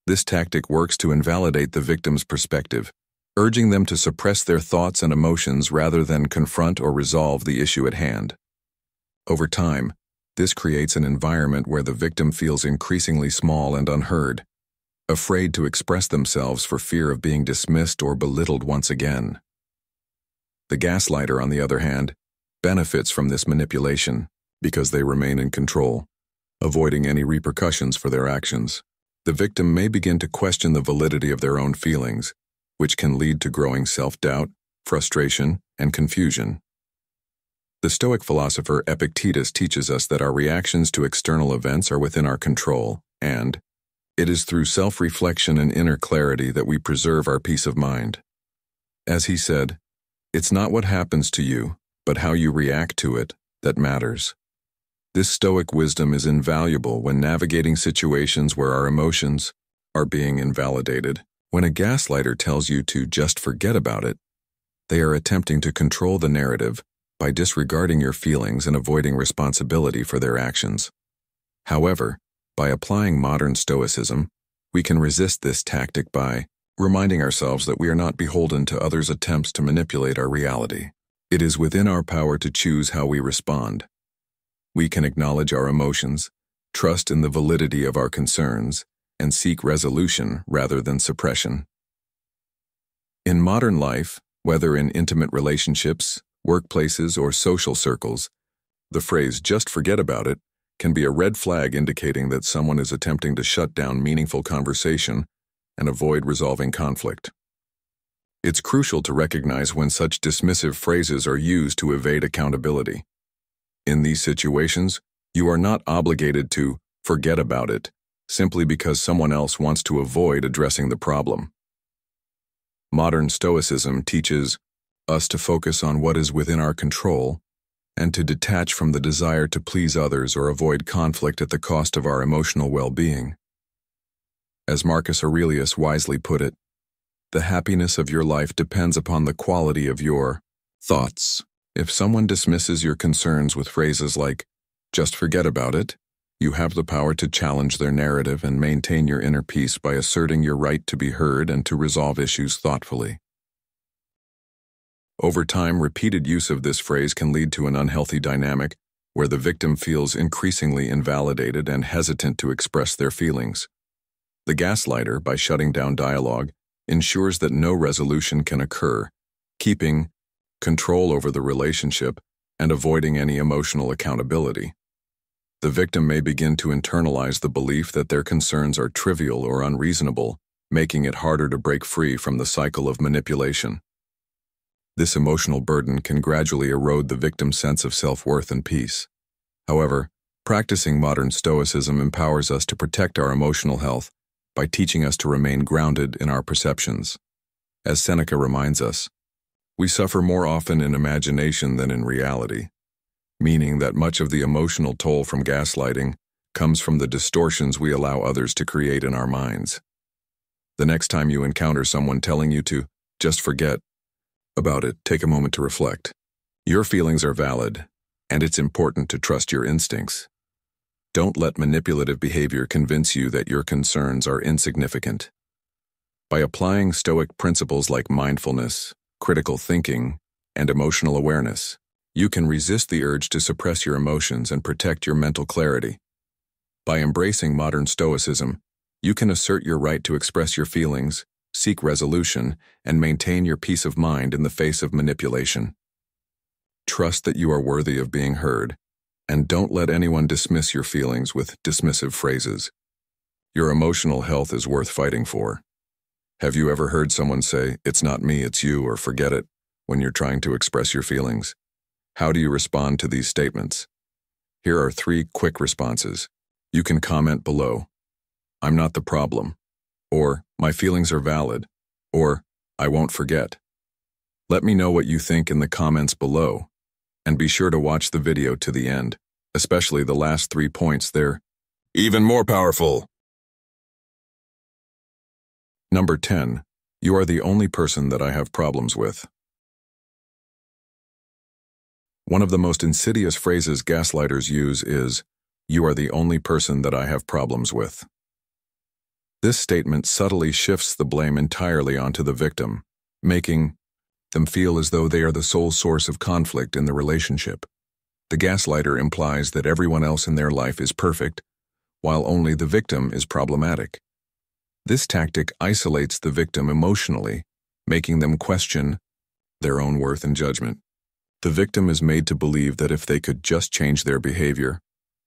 This tactic works to invalidate the victim's perspective, urging them to suppress their thoughts and emotions rather than confront or resolve the issue at hand. Over time, this creates an environment where the victim feels increasingly small and unheard, afraid to express themselves for fear of being dismissed or belittled once again. The gaslighter, on the other hand, benefits from this manipulation because they remain in control, avoiding any repercussions for their actions. The victim may begin to question the validity of their own feelings, which can lead to growing self-doubt, frustration, and confusion. The Stoic philosopher Epictetus teaches us that our reactions to external events are within our control, and it is through self-reflection and inner clarity that we preserve our peace of mind. As he said, "It's not what happens to you, but how you react to it, that matters." This Stoic wisdom is invaluable when navigating situations where our emotions are being invalidated. When a gaslighter tells you to just forget about it, they are attempting to control the narrative by disregarding your feelings and avoiding responsibility for their actions. However, by applying modern Stoicism, we can resist this tactic by reminding ourselves that we are not beholden to others' attempts to manipulate our reality. It is within our power to choose how we respond. We can acknowledge our emotions, trust in the validity of our concerns, and seek resolution rather than suppression. In modern life, whether in intimate relationships, workplaces, or social circles, the phrase "just forget about it" can be a red flag indicating that someone is attempting to shut down meaningful conversation and avoid resolving conflict. It's crucial to recognize when such dismissive phrases are used to evade accountability. In these situations, you are not obligated to forget about it simply because someone else wants to avoid addressing the problem. Modern Stoicism teaches us to focus on what is within our control and to detach from the desire to please others or avoid conflict at the cost of our emotional well-being. As Marcus Aurelius wisely put it, the happiness of your life depends upon the quality of your thoughts. If someone dismisses your concerns with phrases like, "just forget about it," you have the power to challenge their narrative and maintain your inner peace by asserting your right to be heard and to resolve issues thoughtfully. Over time, repeated use of this phrase can lead to an unhealthy dynamic where the victim feels increasingly invalidated and hesitant to express their feelings. The gaslighter, by shutting down dialogue, ensures that no resolution can occur, keeping control over the relationship and avoiding any emotional accountability. The victim may begin to internalize the belief that their concerns are trivial or unreasonable, making it harder to break free from the cycle of manipulation. This emotional burden can gradually erode the victim's sense of self-worth and peace. However, practicing modern Stoicism empowers us to protect our emotional health by teaching us to remain grounded in our perceptions. As Seneca reminds us, we suffer more often in imagination than in reality, meaning that much of the emotional toll from gaslighting comes from the distortions we allow others to create in our minds. The next time you encounter someone telling you to just forget about it, take a moment to reflect. Your feelings are valid, and it's important to trust your instincts. Don't let manipulative behavior convince you that your concerns are insignificant. By applying Stoic principles like mindfulness, critical thinking, and emotional awareness, you can resist the urge to suppress your emotions and protect your mental clarity. By embracing modern Stoicism, you can assert your right to express your feelings, seek resolution, and maintain your peace of mind in the face of manipulation. Trust that you are worthy of being heard, and don't let anyone dismiss your feelings with dismissive phrases. Your emotional health is worth fighting for. Have you ever heard someone say, "It's not me, it's you," or "forget it," when you're trying to express your feelings? How do you respond to these statements? Here are 3 quick responses. You can comment below, "I'm not the problem," or "My feelings are valid," or "I won't forget." Let me know what you think in the comments below, and be sure to watch the video to the end, especially the last 3 points. They're even more powerful. Number 10. You are the only person that I have problems with. One of the most insidious phrases gaslighters use is, "You are the only person that I have problems with." This statement subtly shifts the blame entirely onto the victim, making them feel as though they are the sole source of conflict in the relationship. The gaslighter implies that everyone else in their life is perfect, while only the victim is problematic. This tactic isolates the victim emotionally, making them question their own worth and judgment. The victim is made to believe that if they could just change their behavior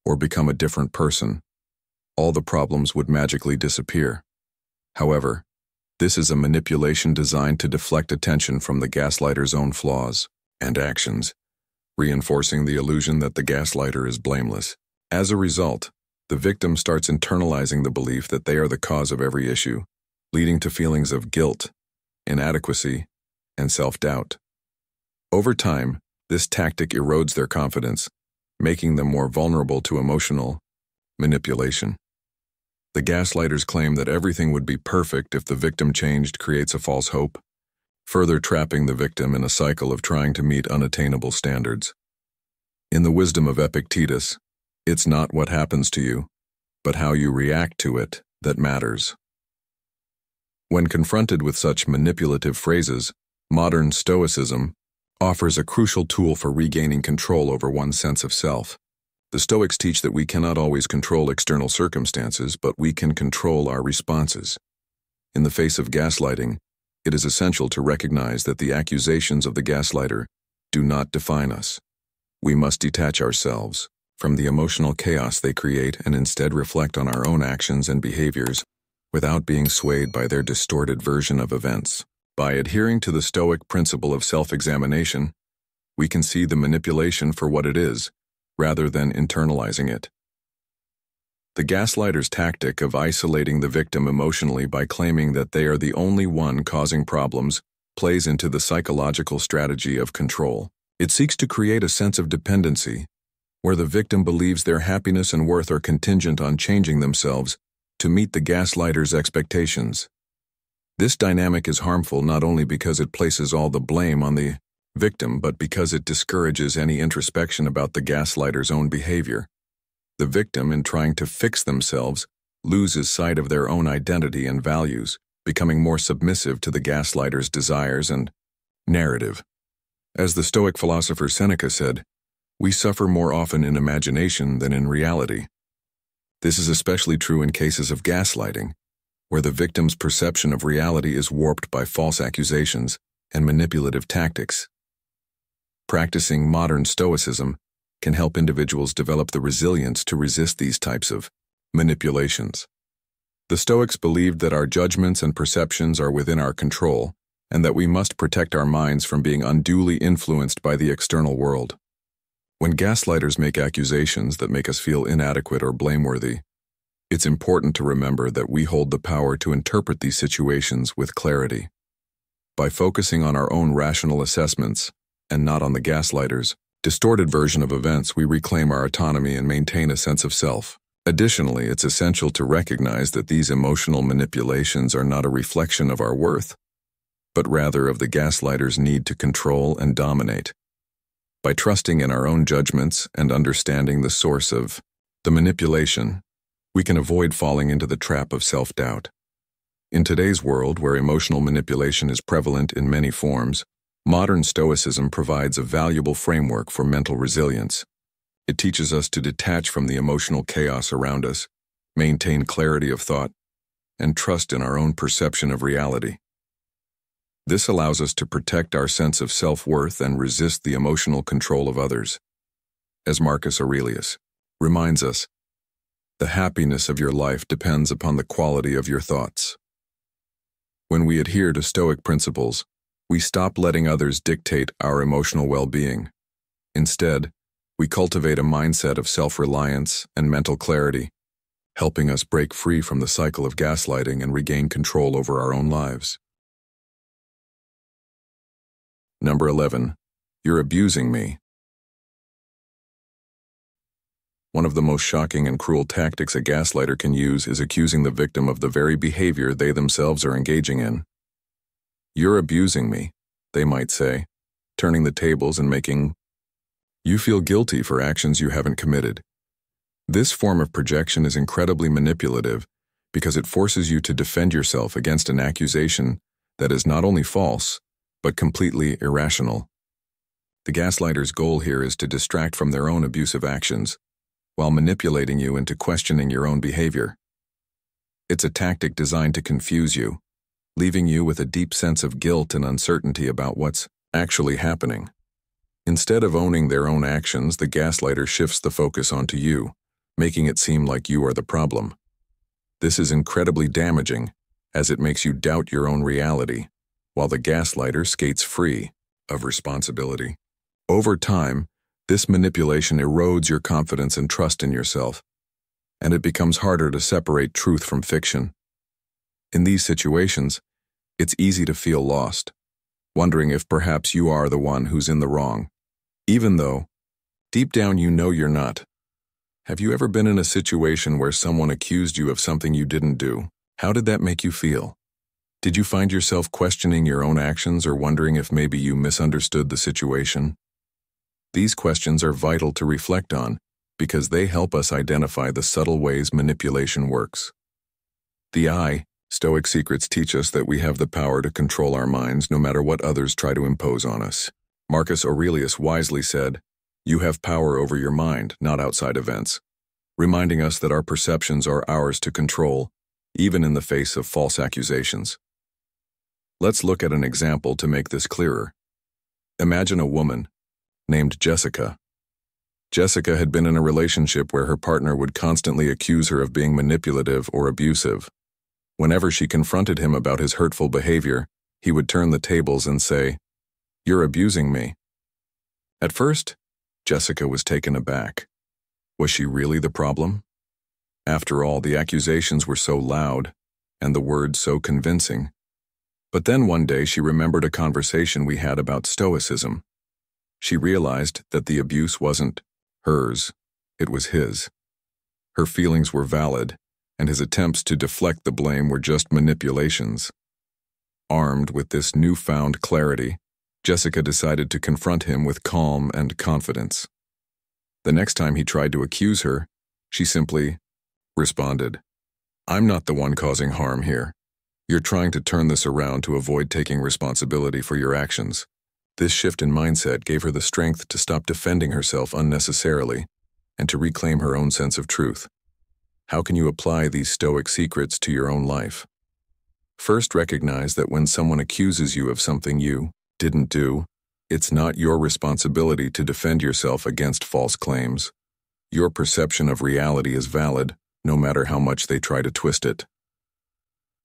or become a different person, all the problems would magically disappear. However, this is a manipulation designed to deflect attention from the gaslighter's own flaws and actions, reinforcing the illusion that the gaslighter is blameless. As a result, the victim starts internalizing the belief that they are the cause of every issue, leading to feelings of guilt, inadequacy, and self-doubt. Over time, this tactic erodes their confidence, making them more vulnerable to emotional manipulation. The gaslighter's claim that everything would be perfect if the victim changed creates a false hope, further trapping the victim in a cycle of trying to meet unattainable standards. In the wisdom of Epictetus, it's not what happens to you, but how you react to it that matters. When confronted with such manipulative phrases, modern Stoicism offers a crucial tool for regaining control over one's sense of self. The Stoics teach that we cannot always control external circumstances, but we can control our responses. In the face of gaslighting, it is essential to recognize that the accusations of the gaslighter do not define us. We must detach ourselves from the emotional chaos they create and instead reflect on our own actions and behaviors without being swayed by their distorted version of events. By adhering to the Stoic principle of self-examination, we can see the manipulation for what it is, rather than internalizing it. The gaslighter's tactic of isolating the victim emotionally by claiming that they are the only one causing problems plays into the psychological strategy of control. It seeks to create a sense of dependency, where the victim believes their happiness and worth are contingent on changing themselves to meet the gaslighter's expectations. This dynamic is harmful not only because it places all the blame on the victim, but because it discourages any introspection about the gaslighter's own behavior. The victim, in trying to fix themselves, loses sight of their own identity and values, becoming more submissive to the gaslighter's desires and narrative. As the Stoic philosopher Seneca said, "We suffer more often in imagination than in reality." This is especially true in cases of gaslighting, where the victim's perception of reality is warped by false accusations and manipulative tactics. Practicing modern Stoicism can help individuals develop the resilience to resist these types of manipulations. The Stoics believed that our judgments and perceptions are within our control, and that we must protect our minds from being unduly influenced by the external world. When gaslighters make accusations that make us feel inadequate or blameworthy, it's important to remember that we hold the power to interpret these situations with clarity. By focusing on our own rational assessments, and not on the gaslighter's distorted version of events, we reclaim our autonomy and maintain a sense of self. Additionally, it's essential to recognize that these emotional manipulations are not a reflection of our worth, but rather of the gaslighter's need to control and dominate. By trusting in our own judgments and understanding the source of the manipulation, we can avoid falling into the trap of self-doubt. In today's world, where emotional manipulation is prevalent in many forms, modern Stoicism provides a valuable framework for mental resilience. It teaches us to detach from the emotional chaos around us, maintain clarity of thought, and trust in our own perception of reality. This allows us to protect our sense of self-worth and resist the emotional control of others. As Marcus Aurelius reminds us, the happiness of your life depends upon the quality of your thoughts. When we adhere to Stoic principles, we stop letting others dictate our emotional well-being. Instead, we cultivate a mindset of self-reliance and mental clarity, helping us break free from the cycle of gaslighting and regain control over our own lives. Number 11. You're abusing me. One of the most shocking and cruel tactics a gaslighter can use is accusing the victim of the very behavior they themselves are engaging in. "You're abusing me," they might say, turning the tables and making you feel guilty for actions you haven't committed. This form of projection is incredibly manipulative because it forces you to defend yourself against an accusation that is not only false, but completely irrational. The gaslighter's goal here is to distract from their own abusive actions, while manipulating you into questioning your own behavior. It's a tactic designed to confuse you, leaving you with a deep sense of guilt and uncertainty about what's actually happening. Instead of owning their own actions, the gaslighter shifts the focus onto you, making it seem like you are the problem. This is incredibly damaging, as it makes you doubt your own reality, while the gaslighter skates free of responsibility. Over time, this manipulation erodes your confidence and trust in yourself, and it becomes harder to separate truth from fiction. In these situations, it's easy to feel lost, wondering if perhaps you are the one who's in the wrong, even though, deep down, you know you're not. Have you ever been in a situation where someone accused you of something you didn't do? How did that make you feel? Did you find yourself questioning your own actions or wondering if maybe you misunderstood the situation? These questions are vital to reflect on because they help us identify the subtle ways manipulation works. Stoic secrets teach us that we have the power to control our minds no matter what others try to impose on us. Marcus Aurelius wisely said, You have power over your mind, not outside events, reminding us that our perceptions are ours to control, even in the face of false accusations. Let's look at an example to make this clearer. Imagine a woman named Jessica. Jessica had been in a relationship where her partner would constantly accuse her of being manipulative or abusive. Whenever she confronted him about his hurtful behavior, he would turn the tables and say, "You're abusing me." At first, Jessica was taken aback. Was she really the problem? After all, the accusations were so loud, and the words so convincing. But then one day she remembered a conversation we had about Stoicism. She realized that the abuse wasn't hers, it was his. Her feelings were valid, and his attempts to deflect the blame were just manipulations. Armed with this newfound clarity, Jessica decided to confront him with calm and confidence. The next time he tried to accuse her, she simply responded, "I'm not the one causing harm here. You're trying to turn this around to avoid taking responsibility for your actions." This shift in mindset gave her the strength to stop defending herself unnecessarily and to reclaim her own sense of truth. How can you apply these Stoic secrets to your own life? First, recognize that when someone accuses you of something you didn't do, it's not your responsibility to defend yourself against false claims. Your perception of reality is valid, no matter how much they try to twist it.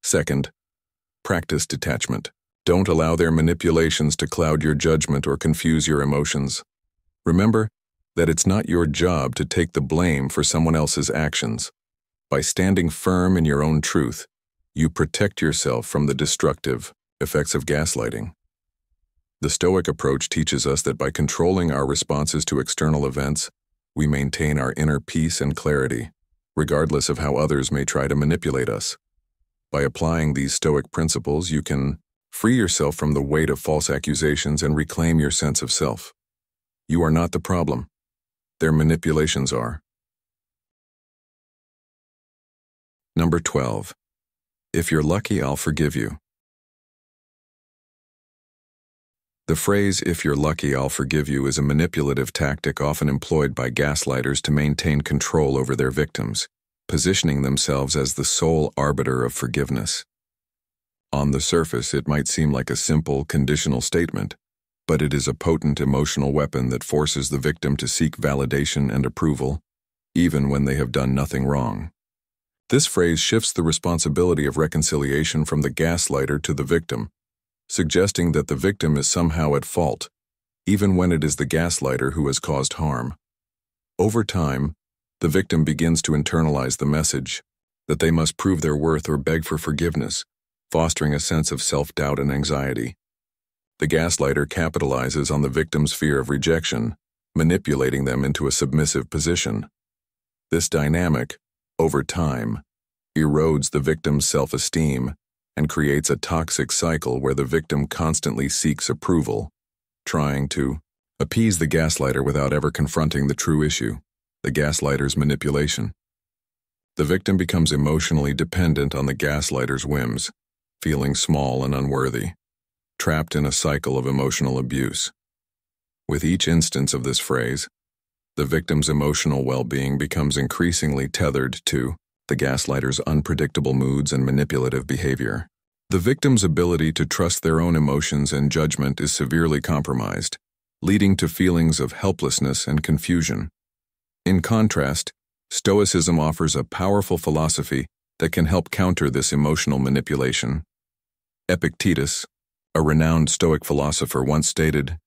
Second, practice detachment. Don't allow their manipulations to cloud your judgment or confuse your emotions. Remember that it's not your job to take the blame for someone else's actions. By standing firm in your own truth, you protect yourself from the destructive effects of gaslighting. The Stoic approach teaches us that by controlling our responses to external events, we maintain our inner peace and clarity, regardless of how others may try to manipulate us. By applying these Stoic principles, you can free yourself from the weight of false accusations and reclaim your sense of self. You are not the problem. Their manipulations are. Number 12. If you're lucky, I'll forgive you. The phrase, "if you're lucky, I'll forgive you," is a manipulative tactic often employed by gaslighters to maintain control over their victims, positioning themselves as the sole arbiter of forgiveness. On the surface, it might seem like a simple, conditional statement, but it is a potent emotional weapon that forces the victim to seek validation and approval, even when they have done nothing wrong. This phrase shifts the responsibility of reconciliation from the gaslighter to the victim, suggesting that the victim is somehow at fault, even when it is the gaslighter who has caused harm. Over time, the victim begins to internalize the message that they must prove their worth or beg for forgiveness, fostering a sense of self-doubt and anxiety. The gaslighter capitalizes on the victim's fear of rejection, manipulating them into a submissive position. This dynamic, over time, erodes the victim's self-esteem and creates a toxic cycle where the victim constantly seeks approval, trying to appease the gaslighter without ever confronting the true issue, the gaslighter's manipulation. The victim becomes emotionally dependent on the gaslighter's whims, feeling small and unworthy, trapped in a cycle of emotional abuse. With each instance of this phrase, the victim's emotional well-being becomes increasingly tethered to the gaslighter's unpredictable moods and manipulative behavior. The victim's ability to trust their own emotions and judgment is severely compromised, leading to feelings of helplessness and confusion. In contrast, Stoicism offers a powerful philosophy that can help counter this emotional manipulation. Epictetus, a renowned Stoic philosopher, once stated,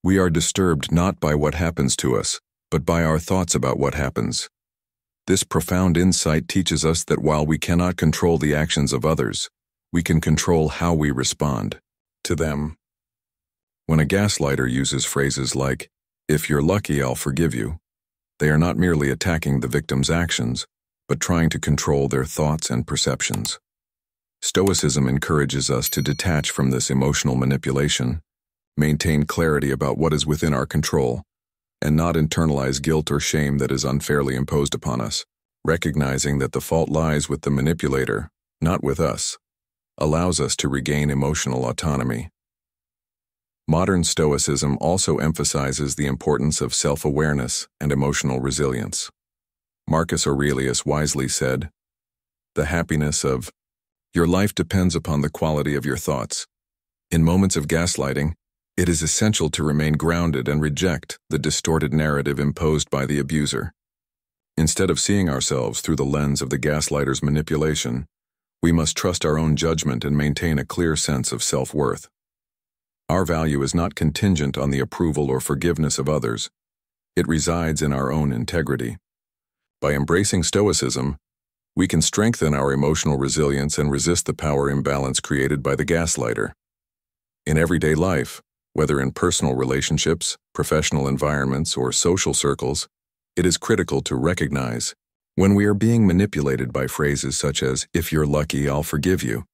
"We are disturbed not by what happens to us, but by our thoughts about what happens." This profound insight teaches us that while we cannot control the actions of others, we can control how we respond to them. When a gaslighter uses phrases like, "If you're lucky, I'll forgive you," they are not merely attacking the victim's actions, but trying to control their thoughts and perceptions. Stoicism encourages us to detach from this emotional manipulation, maintain clarity about what is within our control, and not internalize guilt or shame that is unfairly imposed upon us. Recognizing that the fault lies with the manipulator, not with us, allows us to regain emotional autonomy. Modern Stoicism also emphasizes the importance of self-awareness and emotional resilience. Marcus Aurelius wisely said, "The happiness of your life depends upon the quality of your thoughts." In moments of gaslighting, it is essential to remain grounded and reject the distorted narrative imposed by the abuser. Instead of seeing ourselves through the lens of the gaslighter's manipulation, we must trust our own judgment and maintain a clear sense of self-worth. Our value is not contingent on the approval or forgiveness of others. It resides in our own integrity. By embracing Stoicism, we can strengthen our emotional resilience and resist the power imbalance created by the gaslighter. In everyday life, whether in personal relationships, professional environments, or social circles, it is critical to recognize when we are being manipulated by phrases such as, "If you're lucky, I'll forgive you."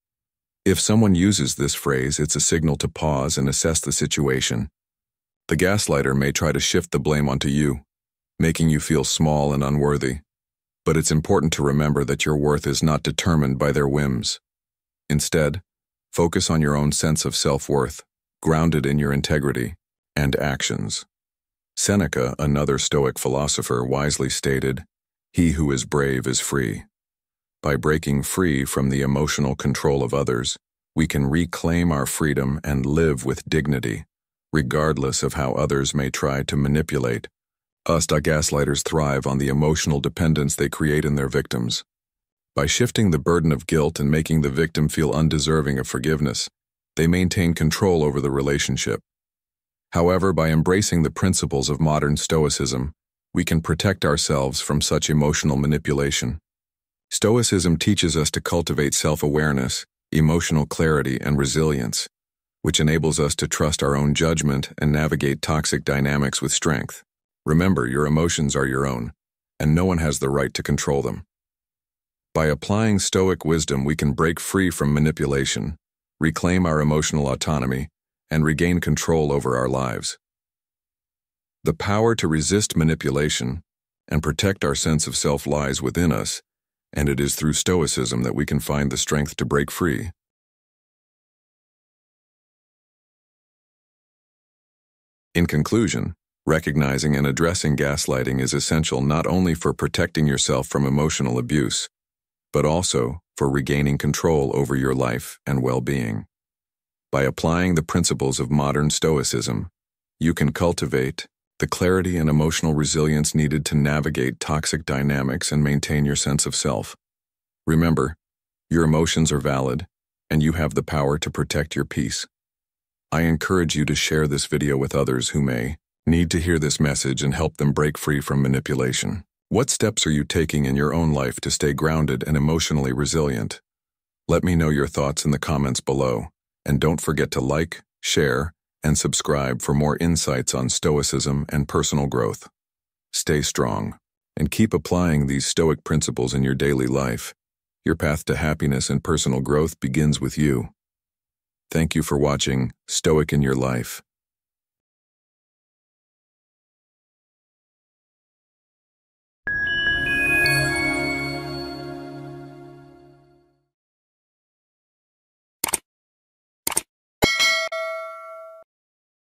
If someone uses this phrase, it's a signal to pause and assess the situation. The gaslighter may try to shift the blame onto you, making you feel small and unworthy. But it's important to remember that your worth is not determined by their whims. Instead, focus on your own sense of self-worth, grounded in your integrity and actions. Seneca, another Stoic philosopher, wisely stated, "He who is brave is free." By breaking free from the emotional control of others, we can reclaim our freedom and live with dignity, regardless of how others may try to manipulate us. Gaslighters thrive on the emotional dependence they create in their victims. By shifting the burden of guilt and making the victim feel undeserving of forgiveness, they maintain control over the relationship. However, by embracing the principles of modern Stoicism, we can protect ourselves from such emotional manipulation. Stoicism teaches us to cultivate self-awareness, emotional clarity, and resilience, which enables us to trust our own judgment and navigate toxic dynamics with strength. Remember, your emotions are your own, and no one has the right to control them. By applying Stoic wisdom, we can break free from manipulation, reclaim our emotional autonomy, and regain control over our lives. The power to resist manipulation and protect our sense of self lies within us, and it is through Stoicism that we can find the strength to break free. In conclusion, recognizing and addressing gaslighting is essential not only for protecting yourself from emotional abuse, but also for regaining control over your life and well-being. By applying the principles of modern Stoicism, you can cultivate the clarity and emotional resilience needed to navigate toxic dynamics and maintain your sense of self. Remember, your emotions are valid, and you have the power to protect your peace. I encourage you to share this video with others who may need to hear this message and help them break free from manipulation. What steps are you taking in your own life to stay grounded and emotionally resilient? Let me know your thoughts in the comments below, and don't forget to like, share, and subscribe for more insights on Stoicism and personal growth. Stay strong, and keep applying these Stoic principles in your daily life. Your path to happiness and personal growth begins with you. Thank you for watching Stoic in Your Life.